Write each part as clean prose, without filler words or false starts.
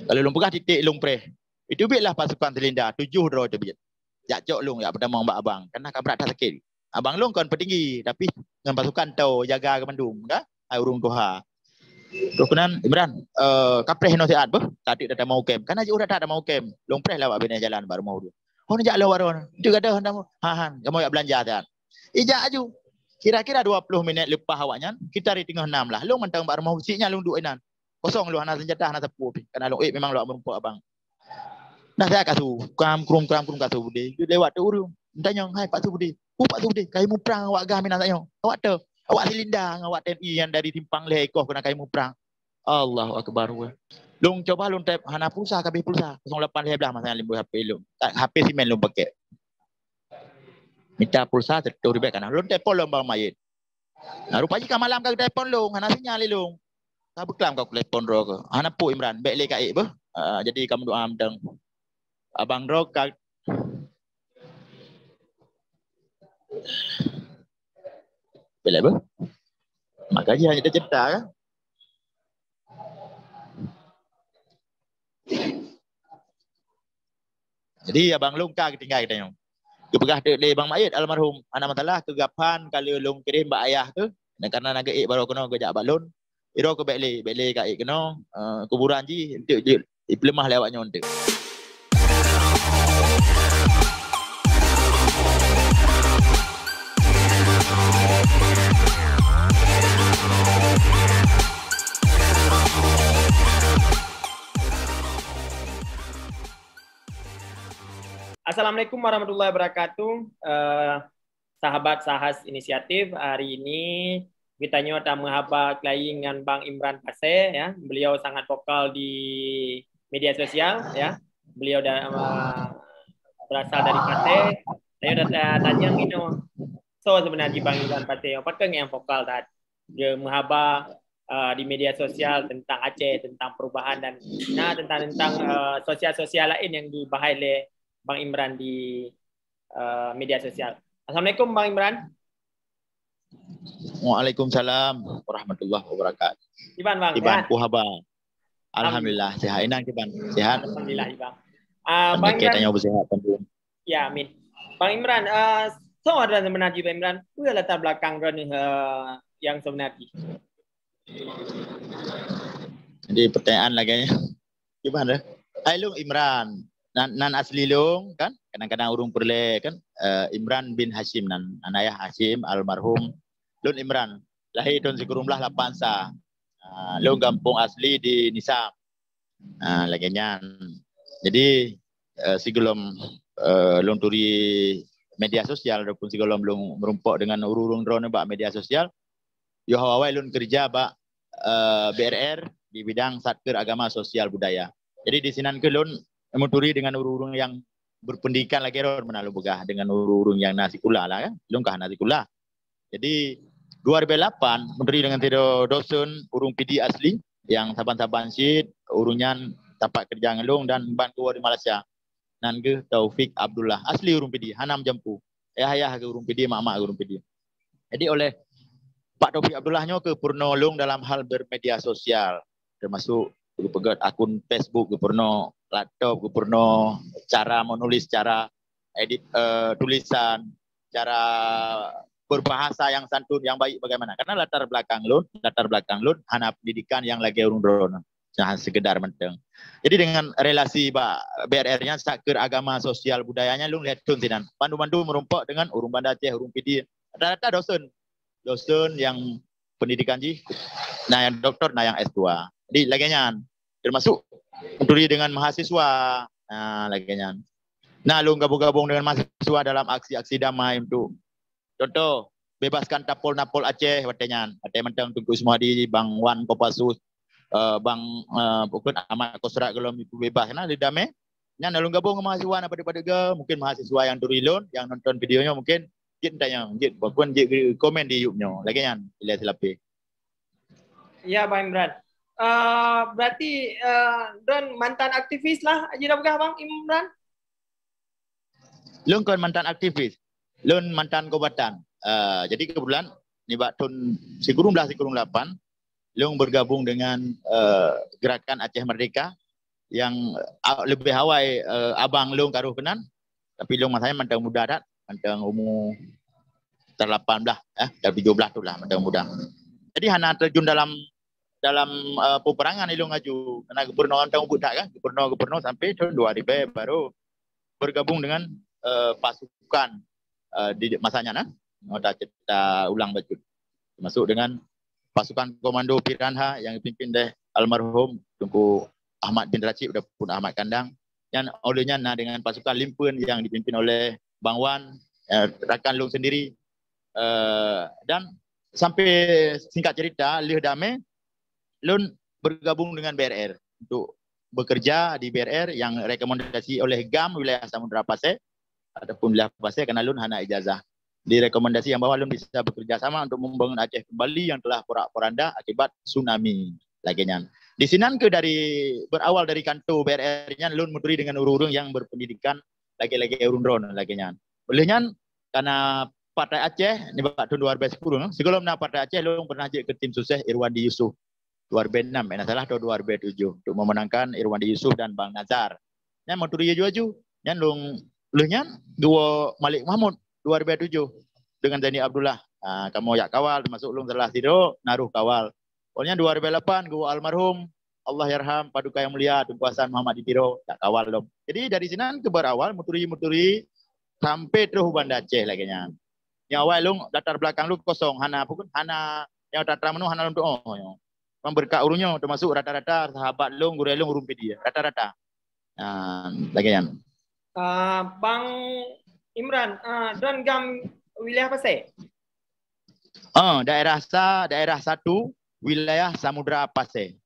Kalau lung pegah titik lung preh. Itu biarlah pasukan terlindah 7 draw tu biar. Jak cok lung ya pertama mbak abang. Karena kabrak tak sakit. Abang lung kan petinggi tapi dengan pasukan tahu jaga ke Bandung kan? Ai urung Tuha. Dokunan Imran, kapreh no sehat bah. Tadi dah mau camp. Karena udah tak ada mau camp. Lung preh lah bina jalan baru mau dia. Oh nak jalan baru. Dia kata hendak han, kamu ya belanja sehat. Ijak aju. Kira-kira 20 minit lepas awaknya, kita di tengah 6 lah. Lung mentang baru mau siknya lung duk inan. Kosong lu anak senjata anak sepuh. Karena lung memang lu merumpuk abang. Nah saya kasu, kram kasu budi. Dia lewat tu urung. Tanya, hai Pak Subudi. Pak Subudi, kamu perang awak gah minat saya. Awak tu, awak silindang, awak TNI yang dari timpang lekoh kena kamu perang. Allahu akbar. Lung coba lung tap hana pulsa kabeh pulsa 08 masa limbu HP lung. HP simen lung pakai. Minta pulsa terus ribet kan. Lung telefon lung bang mayit. Nah rupanya ka malam ka telefon lung, hana sinyal lung. Ka beklam ka telefon ro ke. Hana pu Imran, baik le ka bah. Jadi kamu doa amdang. Abang ro ka Bila apa? Makanya hanya dia cerita kan. Jadi abang lung ka ketinggal kita yang. Kepegah le bang mayit almarhum ana masalah kegapan kalau lung kirim mbak ayah tu dan karena naga baru kena gejak balon. Iro ke bele ka kena kuburan ji untuk lemah lewatnya untuk. Assalamualaikum warahmatullahi wabarakatuh. Sahabat Sahas Inisiatif, hari ini kita nyoba menghabaq lagi dengan Bang Imran Pasir ya. Beliau sangat vokal di media sosial ya. Beliau berasal dari Pasir. Saya dah tanya gitu. So sebenarnya Bang Imran Pasir apakah yang vokal tadi? Dia menghabaq di media sosial tentang Aceh, tentang perubahan dan tentang sosial-sosial lain yang dibahas oleh Bang Imran di media sosial. Assalamualaikum Bang Imran. Waalaikumsalam warahmatullahi wabarakatuh. Iban Bang. Iban puhaba. Alhamdulillah sehat. Inang Iban. Sehat. Alhamdulillah Bang. Bang Imran. Kita bersehat tentu. Ya, amin. Bang Imran, so ada sebenarnya Bang Imran, apa latar belakang yang sebenarnya? Jadi pertanyaan lagi gimana? Ailung Imran. Nan asli lung kan kadang-kadang urung perle kan Imran bin Hashim nan anayah Hashim almarhum lun Imran lahir tahun sekurumlah 8 sa lung kampung asli di Nisa laginya jadi sebelum lung turi media sosial ataupun sebelum lung merumpok dengan urung drone bak media sosial yo hawai lun kerja bak BRR di bidang satker agama sosial budaya jadi di sinan ke lun menturi dengan urung-urung yang berpendidikan lagi ron menalu begah dengan urung-urung yang nasikula lah kan lungkah nasikula jadi 2008 menteri dengan tido dosen urung PD asli yang saban-saban sit urungnya tapak kerja ngelung dan bantu di Malaysia nan ke Taufik Abdullah asli urung PD Hanam Jampu ayah ke urung PD mak-mak urung PD jadi oleh Pak Taufik Abdullahnya ke Purnolong dalam hal bermedia sosial termasuk pegat akun Facebook ke Purno laptop gue pernah cara menulis, cara edit tulisan, cara berbahasa yang santun, yang baik bagaimana. Karena latar belakang lun, hana pendidikan yang lagi urung drone, jangan sekedar menteng. Jadi dengan relasi BRR-nya, sakir agama sosial budayanya, lun lihat tun sinan. Pandu-pandu merumpok dengan urung Banda Aceh, urung PD. Rata-rata dosen yang pendidikan ji, nah yang doktor, nah yang S2. Jadi laginya termasuk menturi dengan mahasiswa laginya. Nah, lu gabung-gabung dengan mahasiswa dalam aksi-aksi damai untuk contoh bebaskan Napol Aceh watenya. Ate mentang Tunggu Ismadi, Bang Wan Kopassus, Bang pokok amat kosrak kalau itu bebas nah di damai. Nya lu gabung dengan mahasiswa pada mungkin mahasiswa yang turi lun yang nonton videonya mungkin jit tanya jit pokok jit komen di YouTube-nya laginya lihat selapi. Iya Bang Imran. Berarti Don mantan aktivis lah aja dah Bang Imran. Lun kan mantan aktivis, lun mantan kobatan. Jadi kebetulan ni bak tahun sekurung 8, lun bergabung dengan gerakan Aceh Merdeka lebih awal abang long karuh kenan, tapi long masanya mantang muda dah, mantang umur 18 dah 17 tu lah mantang muda. Jadi hana terjun dalam peperangan ilung aju kena gubernur antang budak kan, gubernur sampai tahun 2000 baru bergabung dengan pasukan di masanya nah. Kita ulang baju. Masuk dengan pasukan komando Piranha yang dipimpin oleh almarhum Tunku Ahmad bin Rachid pun Ahmad Kandang, yang olehnya dengan pasukan Limpun yang dipimpin oleh Bang Wan, rakan long sendiri, dan sampai singkat cerita Lih Damai Lun bergabung dengan BRR untuk bekerja di BRR yang rekomendasi oleh GAM wilayah Samudra Pasir ataupun wilayah Pasir kerana Lun hana ijazah. Direkomendasi yang bahawa Lun bisa bekerja sama untuk membangun Aceh kembali yang telah porak-poranda akibat tsunami laginya. Di sinan ke berawal dari kantor BRR-nya Lun muturi dengan urung-urung yang berpendidikan lagi-lagi urun-urun laginya. Olehnya karena Partai Aceh ni tahun 2010 sebelum Partai Aceh Lun pernah ke tim sukses Irwandi Yusof 2006 salah atau 2007 untuk memenangkan Irwandi Yusof dan Bang Nazar. Yang muturi ju yang Lehnya dua Malik Mahmud 2007 dengan Zaini Abdullah. Kamu yak kawal termasuk Lung telah tidur naruh kawal. Pokoknya 2008 gua almarhum Allah yarham Paduka Yang Mulia Tunku Hasan Muhammad Ditiro yak kawal dong. Jadi dari sini ke berawal muturi sampai terus Banda Aceh lagi nya. Yang awal Lung latar belakang lu kosong hana pun hana yang tatra menu hana untuk berkat urunnya termasuk rata-rata sahabat Lung guru Lung urun dia rata-rata. Lagi nya. Bang Imran, dan gam wilayah Pasir? Daerah 1 wilayah Samudra Pasir.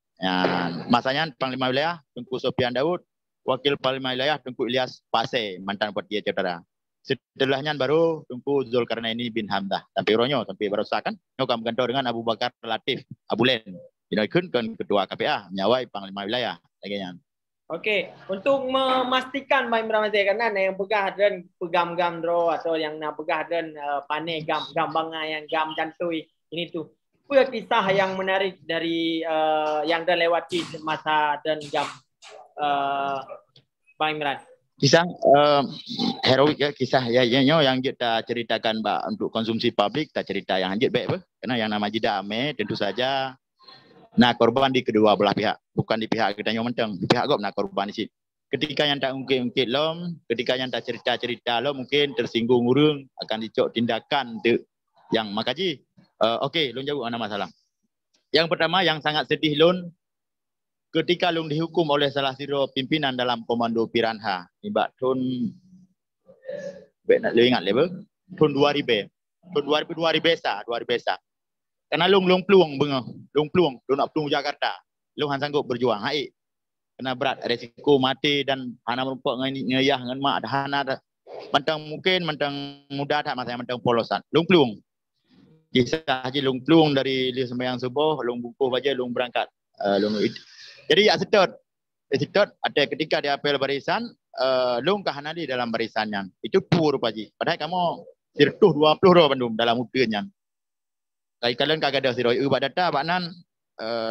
Masanya Panglima Wilayah Tunku Sofian Daud, Wakil Panglima Wilayah Tunku Ilyas Pasir, mantan Petia Cetara. Setelahnya baru Tunku Zulkarnaini bin Hamzah. Sampai ronyo, sampai berusaha kan, nyokam kantor dengan Abu Bakar Latif Abulen. Dinaikkan ketua KPA, menyawai Panglima Wilayah. Laginya. Okey, untuk memastikan Bang Imran Masih kerana yang pegah dan pegam-gam draw atau yang nak pegah dan panai gam yang gam jantui ini tu. Apa kisah yang menarik dari yang dah lewati masa dan gam Bang Imran? Kisah heroik ya, kisah yang kita ceritakan untuk konsumsi publik, kita cerita yang anjir baik apa? Karena yang nama Jida Ame tentu saja korban di kedua belah pihak, bukan di pihak kita yang menteng, di pihak gop korban di sini. Ketika yang tak ungkit lom, ketika yang tak cerita lom mungkin tersinggung urung akan dicok tindakan tu yang makaji. Okey, lun jawab ana masalah. Yang pertama yang sangat sedih lun ketika lun dihukum oleh salah satu pimpinan dalam komando Piranha. Ibak tahun nak ingat level tahun 2000. Tahun 2000 Karena long peluang bengah, long nak peluang Jakarta. Long han sanggup berjuang. Hai. Kena berat resiko mati dan hana merupak dengan ayah dengan mak hana mentang muda tak masa mentang polosan. Long peluang. Kisah haji long peluang dari dia sembahyang subuh, long buku baca, long berangkat. Jadi setut ada ketika dia apel barisan, long kahana di dalam barisannya. Itu pur paji. Padahal kamu sirtuh 20 ro bandum dalam upiannya. Kalian kagak ada siroi ubah data Pak Nan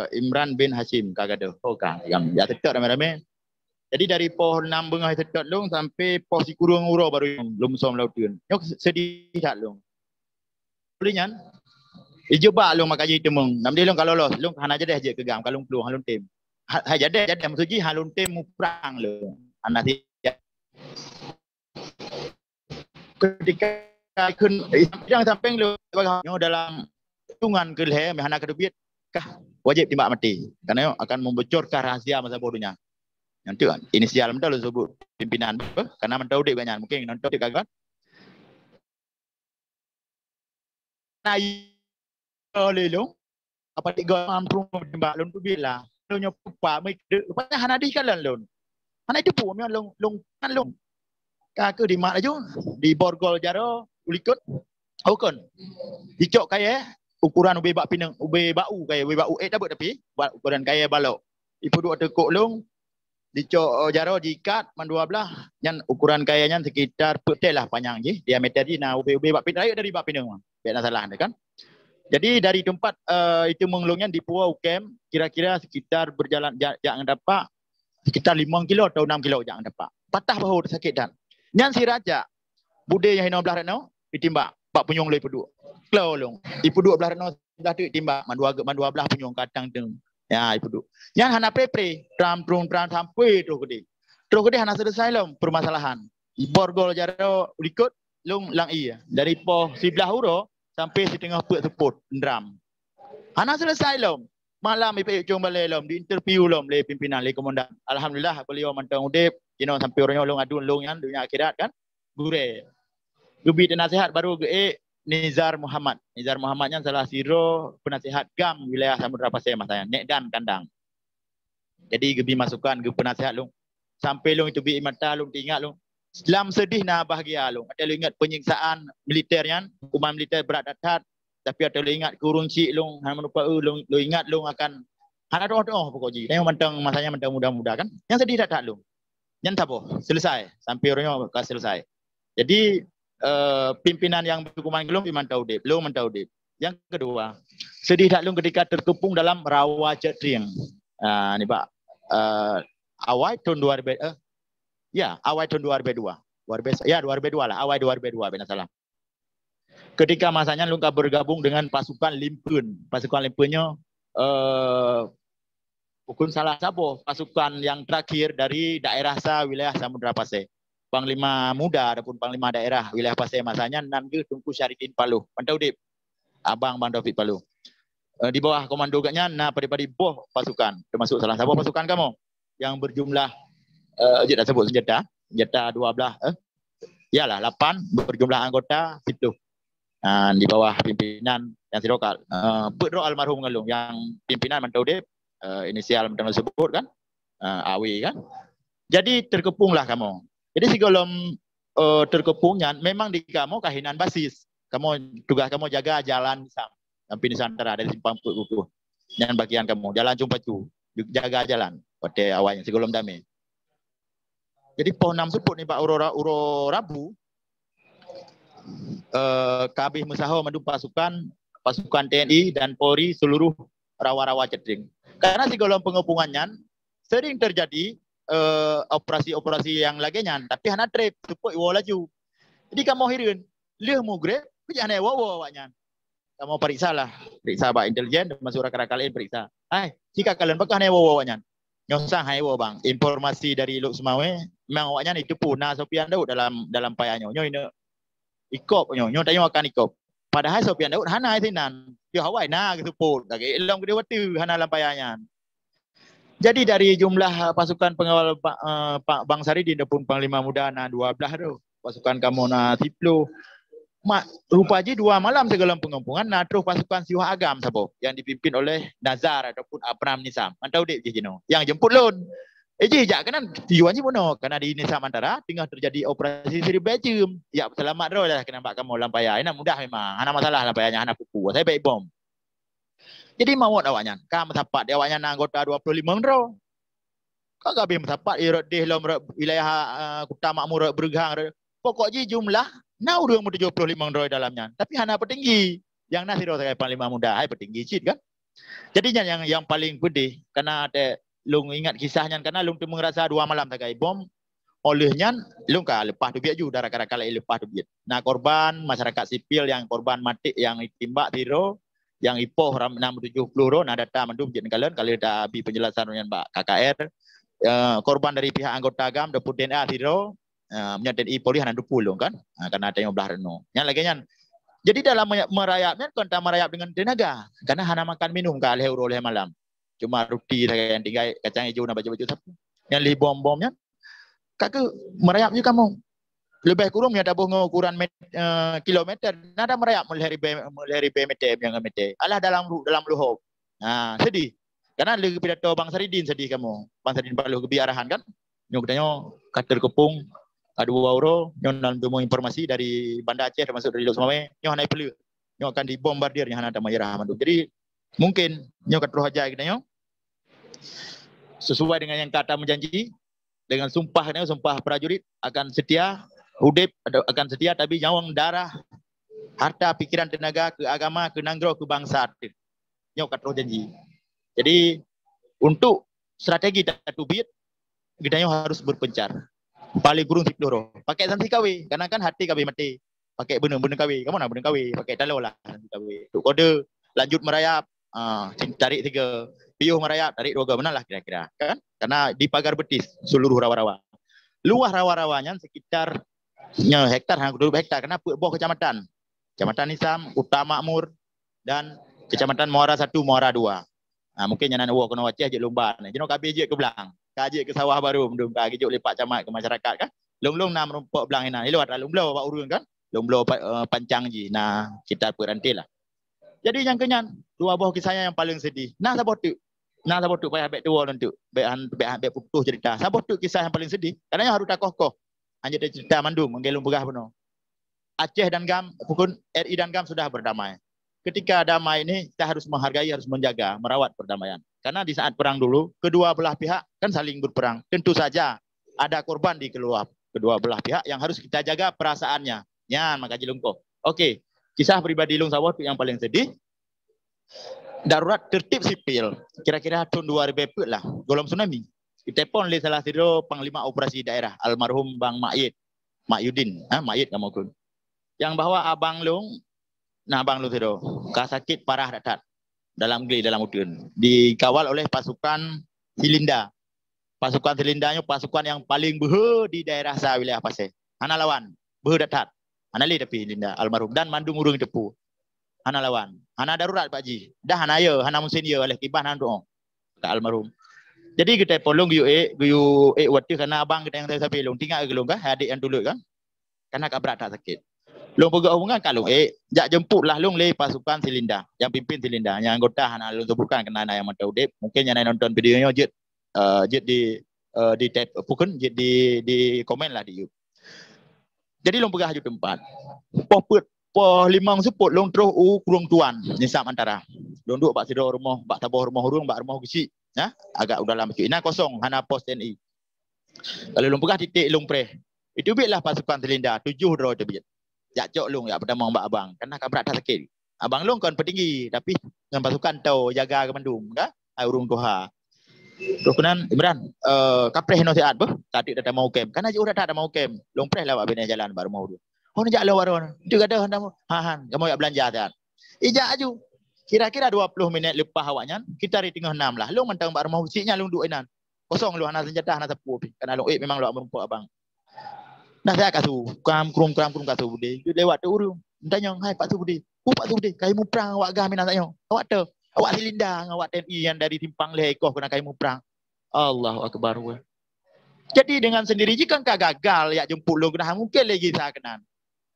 Imran bin Hashim kagak ada. Yang ya tetap ramai-ramai. Jadi dari pohon 6 bengah tetap long sampai pohon si kurung uro baru lum som lautun. Nyok sedih tak long. Pulinya ijoba long makaji temung. Nam dia long kalau lolos long hana jadi aja kegam kalau peluang halun tim. Ha jadi maksudnya halun tim mu perang long. Anak dia. Ketika kun yang samping lo dalam hitungan kelih mehana kedubit kah wajib timbak mati karena akan membocorkan rahasia masa bodohnya. Nanti kan inisial mental lo sebut pimpinan karena mentau dik banyak mungkin nonton dik kagak. Nah lelo apa tiga mampu timbak lon tu bila lo nyopa mai rupanya hana di kan lon. Hana itu pun long kan long. Kak di mak aja di borgol jaro ulikut aukon. Dicok kaya ukuran ube bak pinang ube bau kaya ube bau dabut tapi ukuran kaya balok ipu dua tekuk long dicok jaro diikat man dua belah yang ukuran kayanya sekitar petel lah panjang je diameter je nah ube bak pinang ayo dari bak pinang biar salah kan. Jadi dari tempat itu mengelungnya di Pulau Kem kira-kira sekitar berjalan jangan dapat Sekitar 5 kilo atau 6 kilo jangan dapat. Patah bahu sakit dan. Nyan si raja. Bude yang hina belah reno ditimbak. Pak punyung lei peduk. Klau long. Ipeduk belah reno belah tu timbak mandua belah punyung kadang teng. Ya ipeduk. Nyan hana prepre tram sampai terus gede. Terus gede hana selesai long permasalahan. Borgol jaro ikut long lang iya. Dari po 11 euro sampai setengah put seput dram. Hana selesai long. Malam ipe cung balai lom di interview lom le pimpinan le komandan. Alhamdulillah beliau mantang udip, sampai orangnya long adun long yan dunia akhirat kan. Gure. Gebi nasihat baru Nizar Muhammad. Nizar Muhammadnya salah siro penasihat GAM wilayah Samudra Pasir masanya. Nek dan kandang. Jadi gebi masukan ke penasihat long. Sampai long itu bi mata long ingat long. Selam sedih na bahagia long. Ada long ingat penyiksaan militernya, hukuman militer berat datat. Tapi ada lo ingat kurung cik long, hana menupa long, lo ingat long akan hana doa pokok ji. Yang mantang masanya mantang muda-muda kan. Yang sedih tak long. Yang tapo selesai sampai orangnya selesai. Jadi pimpinan yang berhukuman gelung mantau dip, lo mantau dip. Yang kedua, sedih tak long ketika terkepung dalam rawa cetring. Ni Pak awal tahun 2000 awal tahun 2002. 2002 lah, awal 2002 benar salah. Ketika masanya Lungka bergabung dengan pasukan Limpun. Pasukan Limpunnya bukan salah satu pasukan yang terakhir dari daerah wilayah Samudra Pasir. Panglima muda ataupun panglima daerah wilayah Pasir masanya Namge Tunku Syarifin Paluh. Pantau dip. Abang Bang Taufik Paluh. Di bawah komando gaknya pada boh pasukan. Termasuk salah satu pasukan kamu yang berjumlah tak sebut senjata 12 8 berjumlah anggota 10. Di bawah pimpinan yang sidokal Pedro almarhum ngalung yang pimpinan mantau dip inisial mantau sebut kan Awi kan. Jadi terkepunglah kamu. Jadi sebelum terkepungnya memang di kamu kahinan basis. Kamu tugas kamu jaga jalan sampai Nusantara dari simpang Putu. Dan bagian kamu jalan jumpa tu jaga jalan pada awalnya sebelum damai. Jadi pohon 6 sebut ni Pak Uro Rabu kabih musaho madu pasukan TNI dan Polri seluruh rawa-rawa cetring. Karena si golong pengepungannya sering terjadi operasi-operasi yang laginya, tapi hana trip support iwo laju. Jadi kamu hirun, leh mu grab, jangan iwo awaknya. Kamu periksa Pak intelijen termasuk rakan-rakan lain periksa. Jika kalian pakai hana iwo awaknya. Nyosang hai iwo bang, informasi dari Luk Semawe, memang awaknya itu punah Sopian Daud dalam payahnya. Ikop nyo tanya akan ikop. Padahal Sopian Daud hana isinan. Yo hawai na support. Lagi elong gede waktu hana lampayanya. Jadi dari jumlah pasukan pengawal Pak Bang Saridin pun Panglima Muda na 12 tu. Pasukan kamu na 10. Rupa je 2 malam segala pengempungan na terus pasukan Siwah Agam sabo yang dipimpin oleh Nazar ataupun Abram Nisam. Mantau dek je jeno. Yang jemput lon. Jak kanan tujuannya mono karena di Nisam Antara tengah terjadi operasi Sri Bejum. Ya selamat ro dah kena mbak kamu lampaya. Ini mudah memang. Hana masalah lampayanya hana pupu. Saya baik bom. Jadi mawat awaknya. Kamu sapat dia awaknya anggota 25 ro. Kau gabe sapat deh lom wilayah Kota Makmur bergang. Pokoknya jumlah na urang 75 ro dalamnya. Tapi hana petinggi. Yang nasi ro saya Panglima Muda. Hai petinggi cit kan. Jadinya yang paling pedih karena ada Lung ingat kisahnya karena Lung tu merasa 2 malam tagai bom olehnya Lung lepas tu biak juga rakan-rakan lain lepas tu biak. Nah korban masyarakat sipil yang korban mati yang timbak tiro yang ipoh 670 ro nah data mendum jen kalian kalau dah bi penjelasan dengan Mbak KKR korban dari pihak anggota GAM deput DNA tiro menyatakan Polri hana 20 kan karena ada yang belah reno. Yang lagi nya jadi dalam merayapnya konta merayap dengan tenaga karena hana makan minum ka oleh malam. Cuma roti saya yang tinggal kacang hijau dan baju-baju sapu. Yang li bom-bomnya, kakak merayap juga kamu. Lebih kurang ya tabuh ukuran kilometer. Nada merayap melihari meter yang meter. Alah dalam luhuk. Nah sedih. Karena lagi pidato Bang Saridin sedih kamu. Bang Saridin Paluh kebi arahan kan. Nyok tanya kater kepung 2 euro. Nyok dalam temu informasi dari Banda Aceh termasuk dari Lok Semawe. Nyok naik pelu. Nyok akan dibombardir yang hana tamayarah mandu. Jadi mungkin nyok kat roh aja kita nyok. Sesuai dengan yang kata menjanji dengan sumpah prajurit akan setia udip akan setia tapi nyawang darah harta pikiran tenaga ke agama ke nanggro ke bangsa nyok kat roh janji. Jadi untuk strategi tatubit kita harus berpencar. Paling kurung 10 roh. Pakai santi kawi, karena kan hati kawi mati. Pakai benar-benar kawi. Kamu nak benar kawi, pakai talau lah santi kawi. Tuk kode, lanjut merayap, tarik 3. Piuh merayap, tarik 2. Benar lah kira-kira, kan? Karena di pagar betis seluruh rawa-rawa. Luas rawa-rawanya sekitar hektar, 20 hektar. Karena buah kecamatan. Kecamatan Nisam, Utama Makmur, dan Kecamatan Muara 1, Muara 2. Mungkin yang nak buat kena wacih je lomba. Jenuh kabi je ke belang. Kaji ke sawah baru, mendung kaki juk lepak camat ke masyarakat kan. Long-long nak merumpok belang ina. Ilo ada long-long pak urun kan. Long-long pancang je. Nah, kita perantil lah. Jadi yang kenyan, 2 buah kisah yang paling sedih. Nah, sabar tu. Nah, sabar tu payah bet tua nanti. Bet putus cerita. Sabar tu kisah yang paling sedih. Karena harus tak kokoh. Hanya cerita mandum, menggelung pegah penuh. Aceh dan GAM, pukul RI dan GAM sudah berdamai. Ketika damai ini kita harus menghargai, harus menjaga, merawat perdamaian. Karena di saat perang dulu, kedua belah pihak kan saling berperang. Tentu saja ada korban di kedua belah pihak yang harus kita jaga perasaannya. Ya, maka Jilungko. Oke, kisah pribadi Lung Sawah itu yang paling sedih. Darurat tertib sipil. Kira-kira tahun 2000 lah, golong tsunami. Kita pun oleh salah satu panglima operasi daerah, almarhum Bang Mak Yudin, Mak Yud kamu kun. Yang bahwa abang Lung, abang Lung itu sakit parah datat. Dalam udun. Dikawal oleh pasukan Silinda. Pasukan Silindanya pasukan yang paling behe di daerah saya wilayah Pasir. Hana lawan, behe datat. Hana li tapi Silinda almarhum dan mandung urung tepu. Hana lawan. Hana darurat Pak Ji. Dah hana ya, hana musim ya oleh kibah hana doa. Kak almarhum. Jadi kita polong guyu waktu karena abang kita yang saya sampai long tinggal ke long kan, adik yang dulu kan. Karena kabrak tak sakit. Long pegang hubungan kalung jak jemput lah long le pasukan Silinda yang pimpin Silinda yang anggota hana long sebutkan kena yang mata udip mungkin yang nonton videonya jet di tab bukan jet di komen lah di YouTube. Jadi long pegang haju tempat po limang seput long terus kurung tuan Nisam antara long duk bak sido rumah bak tabuh rumah hurung bak rumah kecil ya agak udah lama ina kosong hana pos TNI. Kalau long pegang titik long pre itu biarlah pasukan Silinda 7 draw terbit. Jak cok long ya pertama mbak abang karena kabrak tak sakit. Abang long kan petinggi tapi dengan pasukan tahu jaga kemandum kan urung tuha. Dokunan Imran kapreh no sehat bah tadi dah mau kem karena udah tak ada mau kem long preh lah bini jalan baru mau dia. Oh ni jak lawan orang. Dia kata hendak kamu ya belanja sehat. Ijak aju. Kira-kira 20 minit lepas awaknya kita di tengah 6 lah. Long mentang mbak rumah usiknya long duk enan. Kosong lu anak senjata anak sepuh karena long memang lu merumpuk abang. Nah saya kasu, krum kasu budi. Dia lewat tu urung. Tanya, hai Pak Subudi. Pak Subudi, kai mu perang awak gah minat tanya. Awak tu, awak Silinda, awak TNI yang dari timpang leh ekoh kena kai mu perang. Allahu akbar. Jadi dengan sendiri jika kau gagal ya jemput lu kena mungkin lagi saya kenan.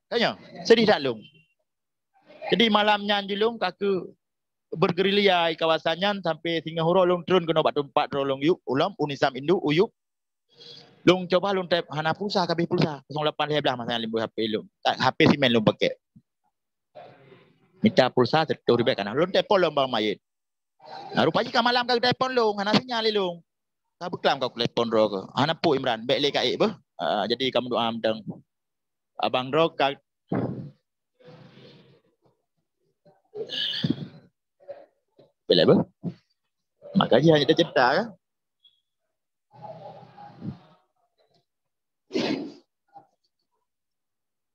Tanya, sedih tak lu? Jadi malamnya anjilung kaku bergerilya di kawasannya sampai Singapura long turun kena batu 4 rolong yuk ulam Unisam Indu uyuk. Long coba long tap hana pulsa kabeh pulsa 08 belah masa limbu HP long. HP simen long pakai. Minta pulsa tertur baik kan. Long telefon long bang mayit. Nah rupanya ka malam ka telefon long hana sinyal long. Ka beklam ka telefon ro ke. Hana pu Imran baik le ka beh. Jadi kamu doa amdang. Abang ro ka Bila beh. Makanya hanya cerita kan.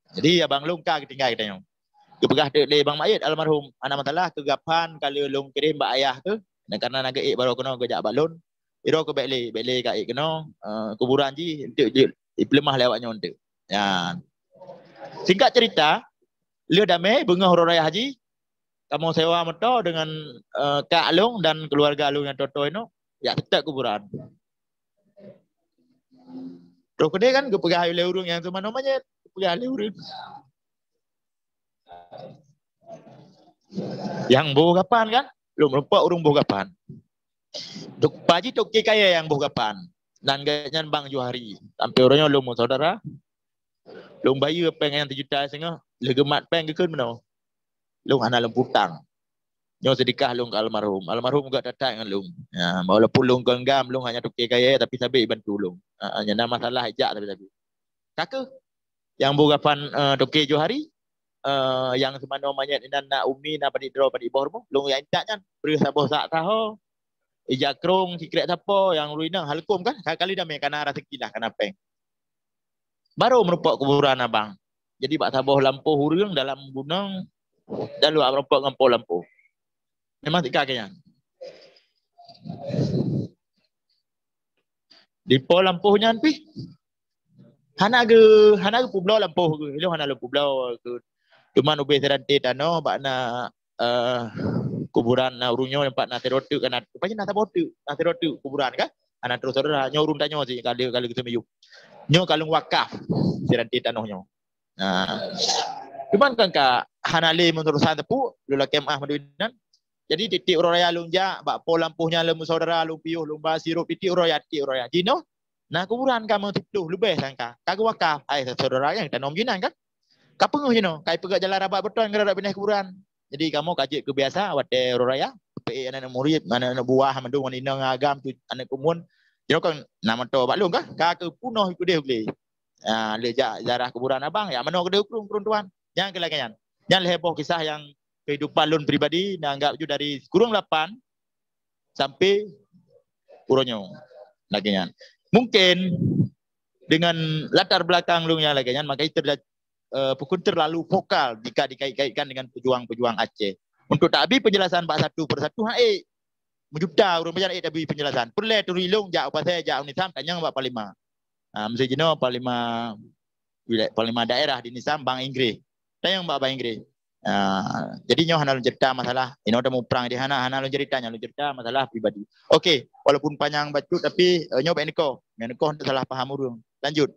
Jadi abang long ka ketinggal kita nyong. Kepegah de bang mayit almarhum ana masalah kegapan kalau long kirim mbak ayah tu dan karena naga baru kena gejak balon iro ke bele ka kena kuburan ji untuk lemah lewatnya untuk ya singkat cerita dia damai bunga huru raya haji kamu sewa motor dengan Kak Long dan keluarga Long yang toto itu ya tetap kuburan terus dia kan kepegah oleh urung yang cuma namanya kepegah oleh urung yang bogapan kan belum lupa urung bogapan duk paji tok kaya yang bogapan dan ganya Bang Johari sampai orangnya lu mau saudara lu bayu pengen 7 juta setengah le gemat peng keun meno lu ana lu putang nyo sedekah lu almarhum enggak datang dengan lu ya walaupun lu genggam lu hanya tok kaya tapi sabi bantu lu hanya masalah ajak tapi kakak yang bogapan tok Johari yang semana mayat ini nak umi nak pada draw pada bawah rumah long yang tak kan beri sabah sak tahu ijak krong sikret siapa yang ruinang halkum kan kali dah main kana rezeki lah kana peng. Baru merupak kuburan abang. Jadi bak tabuh lampu hurung dalam gunung dalu merupak ngampo lampu. Memang tika kayaknya. Di po lampunya pi. Hana ge pulau lampu ge. Ilo hana lampu pulau ke. Cuma ube terante tano bak na kuburan na urunyo tempat na terotu kan rupanya na terotu kuburan kan. Ana terus saudara nyorun tanyo sih kali kita meyu. Nyo kalung wakaf terante tanohnya. Nah. Cuman kan ka hana le menterusan tepu lula kemah madunan. Jadi titik uraya lunja bak po lampunya lemu saudara lumpiuh lumba sirup titik uraya jino. Nah kuburan kamu titu lebih sangka. Kagu wakaf ai saudara yang tanom jinan kan. Kapenguh jino kai pegak jalan rabat betul ngara pindah kuburan. Jadi kamu kaji kebiasa wate uraya pe anak murid anak buah mandu wanina ngagam tu anak kumun. Jino kan nama to bak lung kan ka ke punoh iku deh ble. Ah lejak zarah kuburan abang ya mano gede kurung tuan. Jangan kelakangan. Jangan heboh kisah yang kehidupan lun pribadi nanggap ju dari kurung 8 sampai uronyo lagian. Mungkin dengan latar belakang lu yang lagian maka itu pukul terlalu vokal jika dikait-kaitkan dengan pejuang-pejuang Aceh. Untuk tak habis penjelasan bak satu persatu menjuta urang bajan tapi penjelasan. Perle turilung jak apa saya jak Unisam tanya bak Parlimen. Mesti jeno Parlimen daerah di Nisam Bang Inggris. Tanya bak Bang Inggris. Jadi nyo hana cerita masalah ino temu perang di hana lu cerita masalah pribadi. Okey, walaupun panjang batu tapi nyo baik neko salah paham urung. Lanjut.